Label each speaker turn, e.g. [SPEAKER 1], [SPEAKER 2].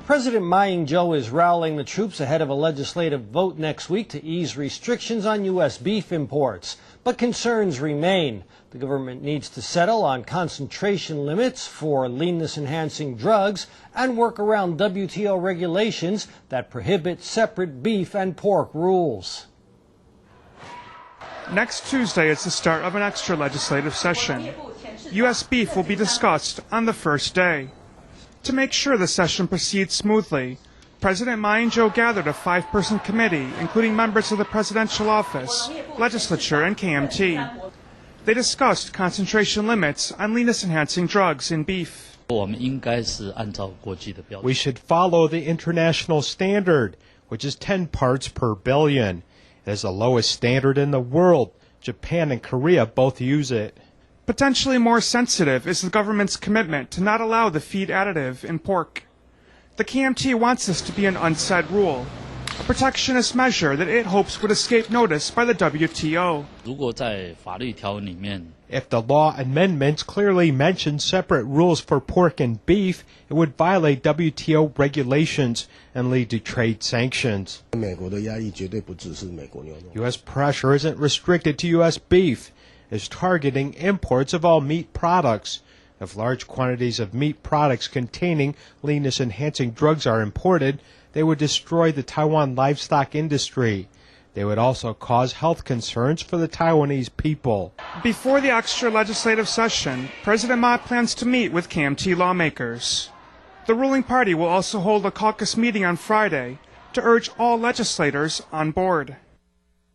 [SPEAKER 1] President Ma Ying-jeou is rallying the troops ahead of a legislative vote next week to ease restrictions on U.S. beef imports. But concerns remain. The government needs to settle on concentration limits for leanness-enhancing drugs and work around WTO regulations that prohibit separate beef and pork rules.
[SPEAKER 2] Next Tuesday is the start of an extra legislative session. U.S. beef will be discussed on the first day. To make sure the session proceeds smoothly, President Ma Ying-jeou gathered a 5-person committee, including members of the presidential office, legislature, and KMT. They discussed concentration limits on leanness-enhancing drugs in beef.
[SPEAKER 3] We should follow the international standard, which is 10 parts per billion. It is the lowest standard in the world. Japan and Korea both use it.
[SPEAKER 2] Potentially more sensitive is the government's commitment to not allow the feed additive in pork. The KMT wants this to be an unsaid rule, a protectionist measure that it hopes would escape notice by the WTO.
[SPEAKER 3] If the law amendments clearly mention separate rules for pork and beef, it would violate WTO regulations and lead to trade sanctions. U.S. pressure isn't restricted to U.S. beef. Is targeting imports of all meat products. If large quantities of meat products containing leanness-enhancing drugs are imported, they would destroy the Taiwan livestock industry. They would also cause health concerns for the Taiwanese people.
[SPEAKER 2] Before the extra legislative session, President Ma plans to meet with KMT lawmakers. The ruling party will also hold a caucus meeting on Friday to urge all legislators on board.